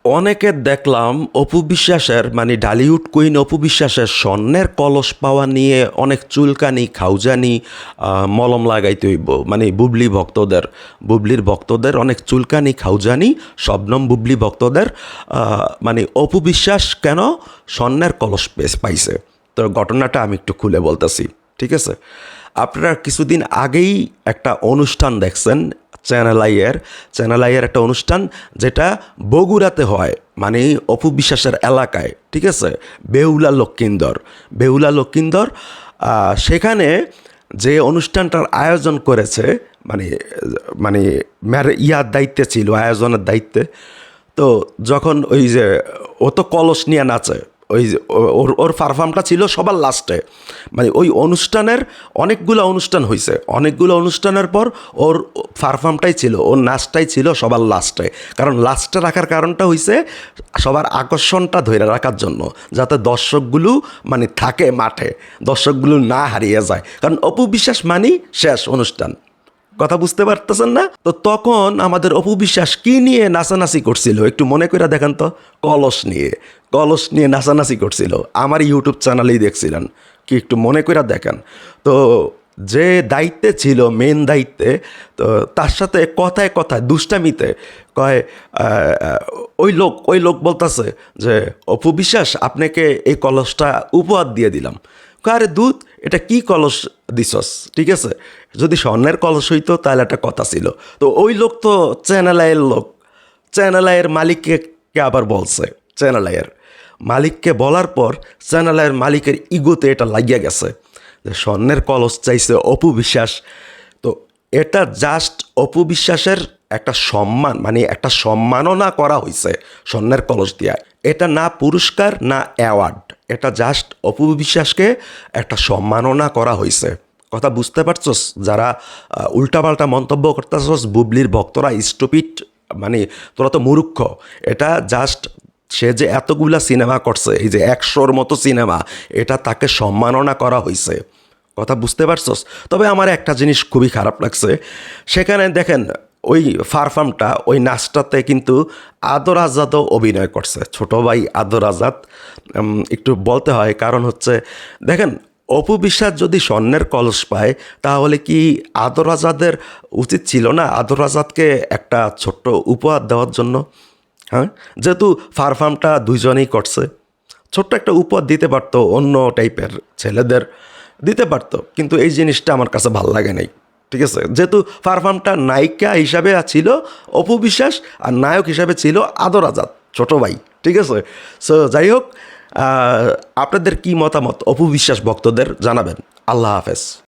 অনেকে দেখলাম অপু বিশ্বাসের মানে ঢালিউড কুইন অপু বিশ্বাসের স্বর্ণের কলস পাওয়া নিয়ে অনেক চুলকানি খাউজানি মলম লাগাইতে হইব মানে বুবলির ভক্তদের অনেক চুলকানি খাউজানি শবনম বুবলি ভক্তদের মানে অপু বিশ্বাস কেন স্বর্ণের কলস পাইছে। তো ঘটনাটা আমি একটু খুলে বলতেছি, ঠিক আছে? আপনারা কিছুদিন আগেই একটা অনুষ্ঠান দেখছেন চ্যানেল আইয়ের একটা অনুষ্ঠান, যেটা বগুড়াতে হয়, মানে অপু বিশ্বাসের এলাকায়, ঠিক আছে? বেহুলা লক্ষিন্দর সেখানে যে অনুষ্ঠানটার আয়োজন করেছে, মানে মানে ইয়ার দায়িত্বে ছিল, আয়োজনের দায়িত্বে। তো যখন ওই যে ও তো কলস নিয়ে নাচে, ওই যে ওর ওর পারফর্মটা ছিল সবার লাস্টে, মানে ওই অনুষ্ঠানের অনেকগুলো অনুষ্ঠান হয়েছে, অনেকগুলো অনুষ্ঠানের পর ওর পারফর্মটাই ছিল, ওর নাচটাই ছিল সবার লাস্টে। কারণ লাস্টে রাখার কারণটা হয়েছে সবার আকর্ষণটা ধরে রাখার জন্য, যাতে দর্শকগুলো মানে থাকে মাঠে, দর্শকগুলো না হারিয়ে যায়। কারণ অপু বিশ্বাস মানেই শেষ অনুষ্ঠান। কথা বুঝতে পারতেছেন না? তো তখন আমাদের অপু বিশ্বাস কি নিয়ে নাচানাচি করছিল একটু মনে করে দেখেন তো। কলস নিয়ে নাচানাচি করছিল, আমার ইউটিউব চ্যানেলেই দেখছিলেন, কি একটু মনে করে দেখেন তো। যে দায়িত্বে ছিল, মেন দায়িত্বে, তো তার সাথে কথায় কথায় দুষ্টামিতে কয়, ওই লোক বলতেছে যে অপু বিশ্বাস আপনাকে এই কলসটা উপহার দিয়ে দিলাম। আরে দুধ, এটা কি কলস দিছস? ঠিক আছে, যদি স্বর্ণের কলস হইতো তাহলে একটা কথা ছিল। তো ওই লোক তো চ্যানেল আইয়ের মালিককে আবার বলছে, চ্যানেল আইয়ের মালিককে বলার পর চ্যানেল আইয়ের মালিকের ইগোতে এটা লাগিয়া গেছে যে স্বর্ণের কলস চাইছে অপু বিশ্বাস। তো এটা জাস্ট অপু বিশ্বাসের একটা সম্মান, মানে একটা সম্মাননা করা হয়েছে স্বর্ণের কলস দিয়া। এটা না পুরস্কার না অ্যাওয়ার্ড, এটা জাস্ট অপু বিশ্বাসকে একটা সম্মাননা করা হয়েছে। কথা বুঝতে পারছস? যারা উল্টাপাল্টা মন্তব্য করতেছস, বুবলির ভক্তরা স্টুপিড, মানে তোরা তো মূর্খ। এটা জাস্ট সে যে এতগুলা সিনেমা করছে, এই যে 100-র মতো সিনেমা, এটা তাকে সম্মাননা করা হয়েছে। কথা বুঝতে পারছস? তবে আমার একটা জিনিস খুবই খারাপ লাগছে, সেখানে দেখেন ওই পারফর্মটা, ওই নাচটাতে কিন্তু আদর আজাদও অভিনয় করছে, ছোট ভাই আদর আজাদ। একটু বলতে হয়, কারণ হচ্ছে দেখেন, অপু বিশ্বাস যদি স্বর্ণের কলস পায়, তাহলে কি আদর আজাদের উচিত ছিল না আদর আজাদকে একটা ছোট্ট উপহার দেওয়ার জন্য? হ্যাঁ, যেহেতু পারফর্মটা দুইজনেই করছে, ছোট্ট একটা উপহার দিতে পারতো, অন্য টাইপের ছেলেদের দিতে পারতো, কিন্তু এই জিনিসটা আমার কাছে ভাল লাগে নাই। ঠিক আছে, যেহেতু পারফর্মটা নায়িকা হিসাবে ছিল অপু বিশ্বাস, আর নায়ক হিসাবে ছিল আদর আজাদ, ছোট ভাই। ঠিক আছে, সো যাই হোক, আপনাদের কি মতামত অপু বিশ্বাস ভক্তদের জানাবেন। আল্লাহ হাফেজ।